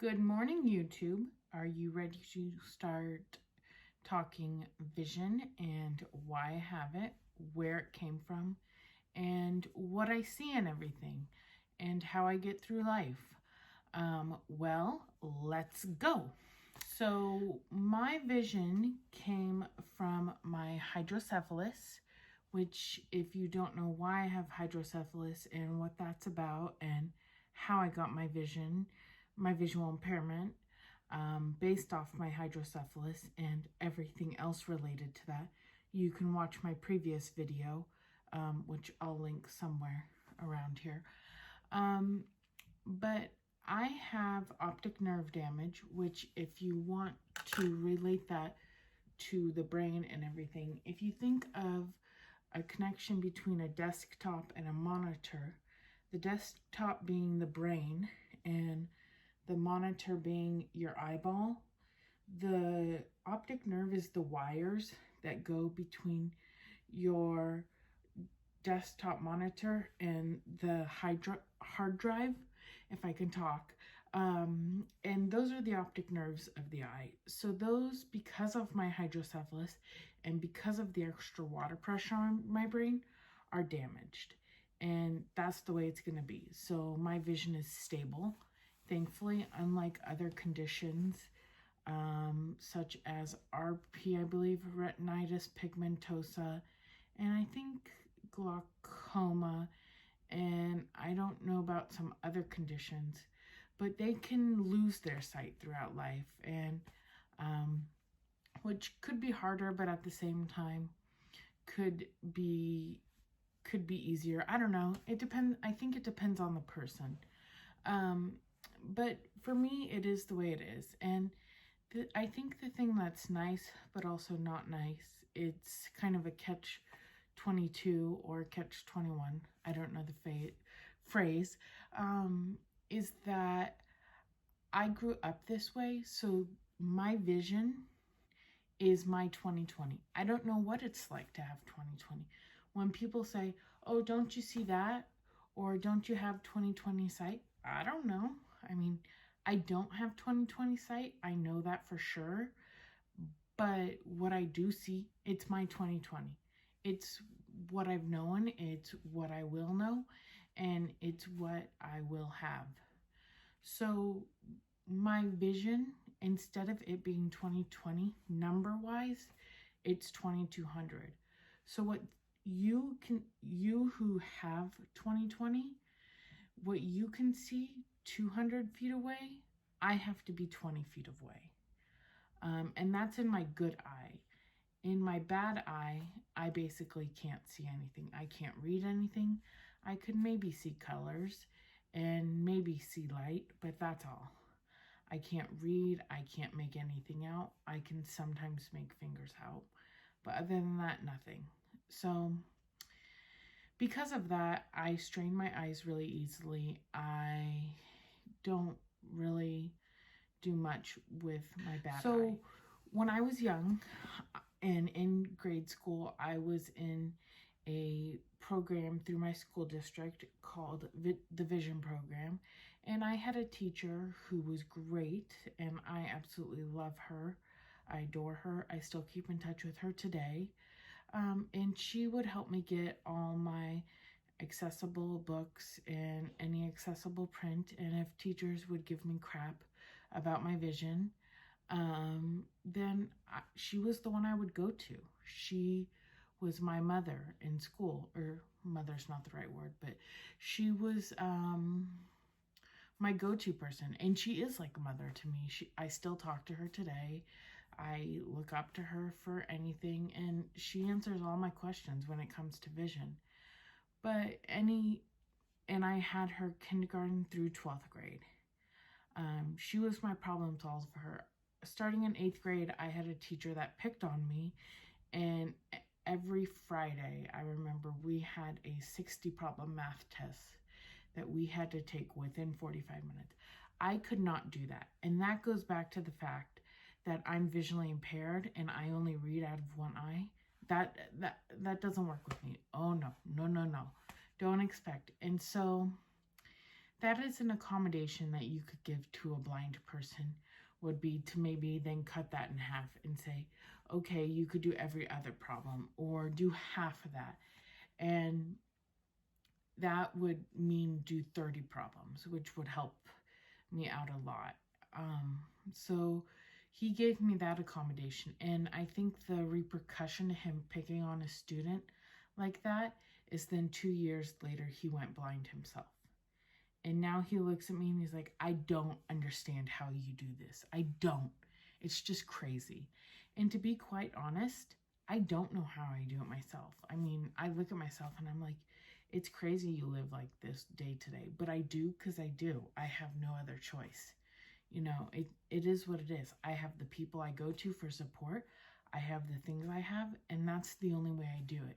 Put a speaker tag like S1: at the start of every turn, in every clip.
S1: Good morning, YouTube. Are you ready to start talking vision and why I have it, where it came from, and what I see in everything, and how I get through life? Well, let's go. So my vision came from my hydrocephalus, which if you don't know why I have hydrocephalus and what that's about and how I got my vision, my visual impairment, based off my hydrocephalus and everything else related to that, you can watch my previous video, which I'll link somewhere around here. But I have optic nerve damage, which if you want to relate that to the brain and everything, if you think of a connection between a desktop and a monitor, the desktop being the brain and the monitor being your eyeball, the optic nerve is the wires that go between your desktop monitor and the hard drive, if I can talk. And those are the optic nerves of the eye. So those, because of my hydrocephalus and because of the extra water pressure on my brain, are damaged. And that's the way it's going to be. So my vision is stable, thankfully, unlike other conditions, such as RP, I believe, retinitis pigmentosa, and I think glaucoma, and I don't know about some other conditions, but they can lose their sight throughout life, and which could be harder, but at the same time could be easier. I don't know. It depends. I think it depends on the person. But for me, it is the way it is, and I think the thing that's nice, but also not nice, it's kind of a catch-22 or catch-21, I don't know the phrase, is that I grew up this way, so my vision is my 2020. I don't know what it's like to have 2020. When people say, oh, don't you see that? Or don't you have 2020 sight? I don't know. I mean, I don't have 2020 sight. I know that for sure. But what I do see, it's my 2020. It's what I've known. It's what I will know. And it's what I will have. So my vision, instead of it being 2020 number-wise, it's 2200. So what you who have 2020, what you can see 200 feet away, I have to be 20 feet away. And that's in my good eye. In my bad eye, I basically can't see anything. I can't read anything. I could maybe see colors and maybe see light, but that's all. I can't read. I can't make anything out. I can sometimes make fingers out, but other than that, nothing. So because of that, I strain my eyes really easily. I don't really do much with my bad eye. So when I was young and in grade school, I was in a program through my school district called the Vision Program, and I had a teacher who was great, and I absolutely love her. I adore her. I still keep in touch with her today, and she would help me get all my accessible books and any accessible print, and if teachers would give me crap about my vision, then she was the one I would go to. She was my mother in school, or mother's not the right word, but she was my go-to person, and she is like a mother to me. I still talk to her today. I look up to her for anything, and she answers all my questions when it comes to vision. And I had her kindergarten through 12th grade. She was my problem solver. Starting in 8th grade, I had a teacher that picked on me, and every Friday, I remember we had a 60 problem math test that we had to take within 45 minutes. I could not do that. And that goes back to the fact that I'm visually impaired and I only read out of one eye. That doesn't work with me. Oh no. Don't expect. And so that is an accommodation that you could give to a blind person, would be to maybe then cut that in half and say, okay, you could do every other problem or do half of that. And that would mean do 30 problems, which would help me out a lot. So he gave me that accommodation. And I think the repercussion of him picking on a student like that is then 2 years later, he went blind himself. And now he looks at me and he's like, I don't understand how you do this. I don't. It's just crazy. And to be quite honest, I don't know how I do it myself. I mean, I look at myself and I'm like, it's crazy you live like this day to day. But I do because I do. I have no other choice. You know, it is what it is. I have the people I go to for support. I have the things I have, and that's the only way I do it.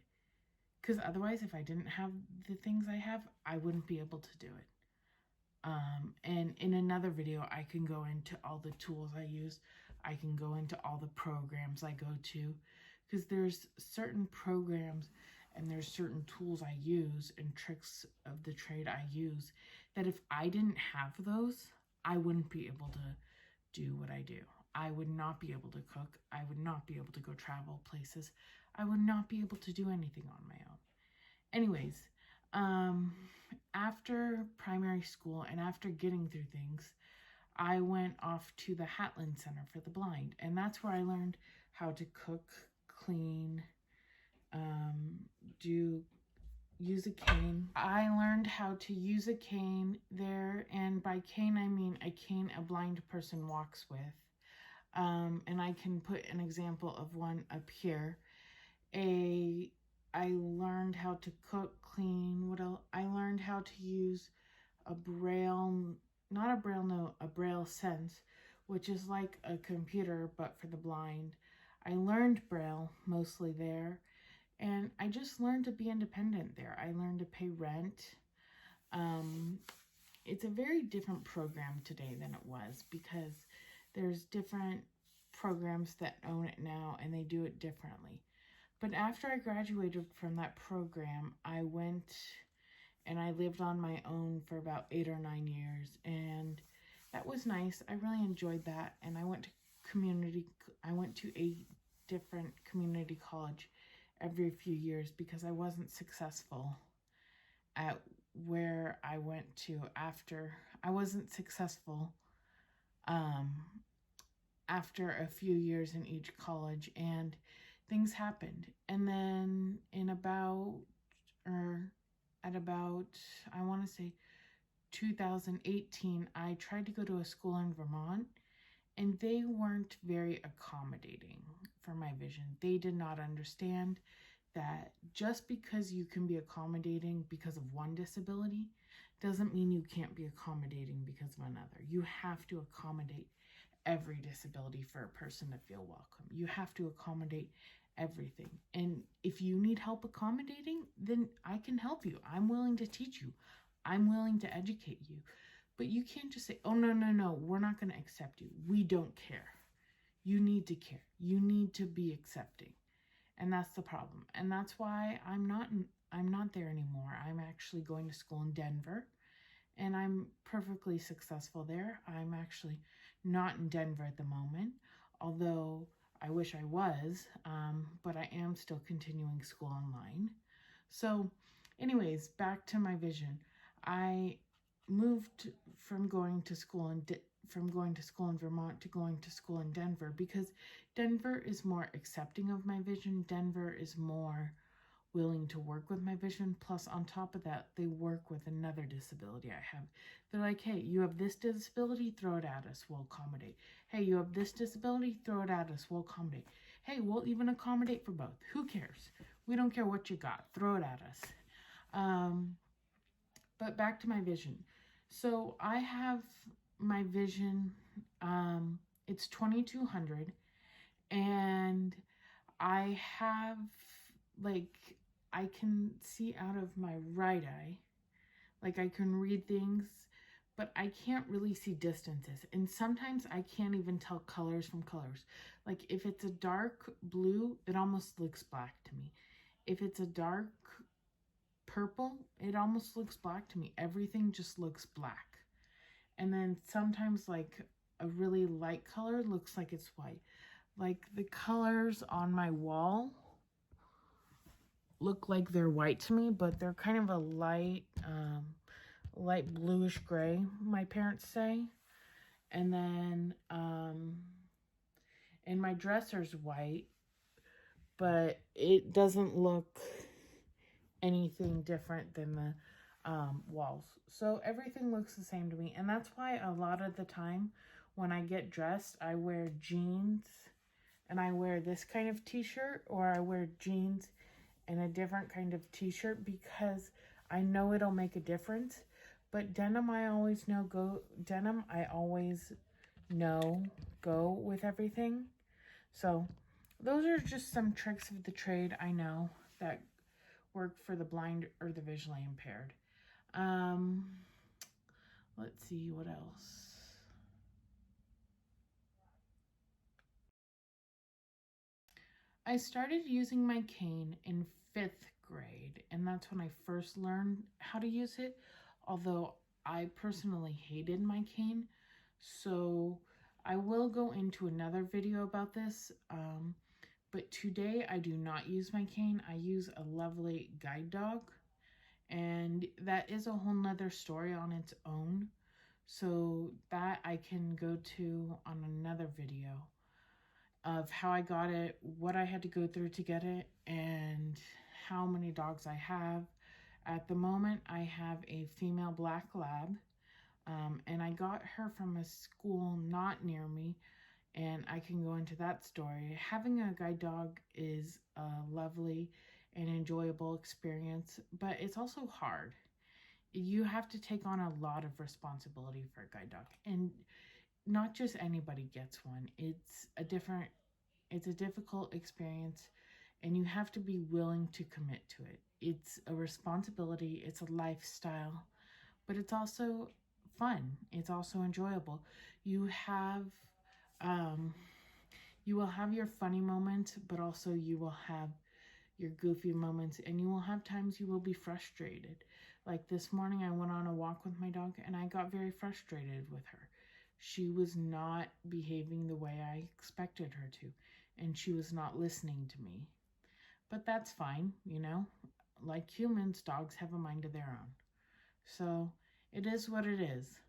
S1: Because otherwise, if I didn't have the things I have, I wouldn't be able to do it. And in another video, I can go into all the tools I use. I can go into all the programs I go to, because there's certain programs and there's certain tools I use and tricks of the trade I use that if I didn't have those, I wouldn't be able to do what I do. I would not be able to cook. I would not be able to go travel places. I would not be able to do anything on my own. Anyways, after primary school and after getting through things, I went off to the Hatland Center for the Blind, and that's where I learned how to cook, clean, use a cane. I learned how to use a cane there, and by cane I mean a cane a blind person walks with. And I can put an example of one up here. I learned how to cook, clean. What else? I learned how to use a Braille, not a Braille note, a Braille Sense, which is like a computer but for the blind. I learned Braille mostly there, and I just learned to be independent there. I learned to pay rent. It's a very different program today than it was, because there's different programs that own it now and they do it differently. But after I graduated from that program, I went and I lived on my own for about 8 or 9 years, and that was nice. I really enjoyed that. And I went to a different community college every few years because I wasn't successful at where I went to after. I wasn't successful after a few years in each college, and things happened. And then I want to say 2018, I tried to go to a school in Vermont, and they weren't very accommodating for my vision. They did not understand that just because you can be accommodating because of one disability doesn't mean you can't be accommodating because of another. You have to accommodate every disability for a person to feel welcome. You have to accommodate everything. And if you need help accommodating, then I can help you. I'm willing to teach you. I'm willing to educate you. But you can't just say, oh, no, we're not going to accept you. We don't care. You need to care. You need to be accepting. And that's the problem. And that's why I'm not there anymore. I'm actually going to school in Denver, and I'm perfectly successful there. I'm actually not in Denver at the moment, although I wish I was, but I am still continuing school online. So anyways, back to my vision. I moved from going to school in Vermont to going to school in Denver because Denver is more accepting of my vision. Denver is more willing to work with my vision. Plus, on top of that, they work with another disability I have. They're like, hey, you have this disability, throw it at us, we'll accommodate. Hey, you have this disability, throw it at us, we'll accommodate. Hey, we'll even accommodate for both. Who cares? We don't care what you got, throw it at us. But back to my vision. So I have my vision, it's 2200, and I have, I can see out of my right eye, I can read things, but I can't really see distances. And sometimes I can't even tell colors from colors. If it's a dark blue, it almost looks black to me. If it's a dark purple, it almost looks black to me. Everything just looks black. And then sometimes like a really light color looks like it's white. Like the colors on my wall look like they're white to me, but they're kind of a light bluish gray, my parents say. And then and my dresser's white, but it doesn't look anything different than the walls. So everything looks the same to me. And that's why a lot of the time when I get dressed, I wear jeans and I wear this kind of t-shirt, or I wear jeans and a different kind of t-shirt, because I know it'll make a difference. But denim, I always know go with everything. So those are just some tricks of the trade I know that work for the blind or the visually impaired. Let's see what else. I started using my cane in 5th grade, and that's when I first learned how to use it, although I personally hated my cane. So I will go into another video about this, but today I do not use my cane. I use a lovely guide dog, and that is a whole nother story on its own. So that I can go to on another video of how I got it, what I had to go through to get it, and how many dogs I have. At the moment, I have a female black lab, and I got her from a school not near me, and I can go into that story. Having a guide dog is a lovely and enjoyable experience, but it's also hard. You have to take on a lot of responsibility for a guide dog, and not just anybody gets one. It's a difficult experience, and you have to be willing to commit to it. It's a responsibility, it's a lifestyle, but it's also fun. It's also enjoyable. You will have your funny moments, but also you will have your goofy moments, and you will have times you will be frustrated. Like this morning, I went on a walk with my dog, and I got very frustrated with her. She was not behaving the way I expected her to, and she was not listening to me. But that's fine, you know? Like humans, dogs have a mind of their own. So it is what it is.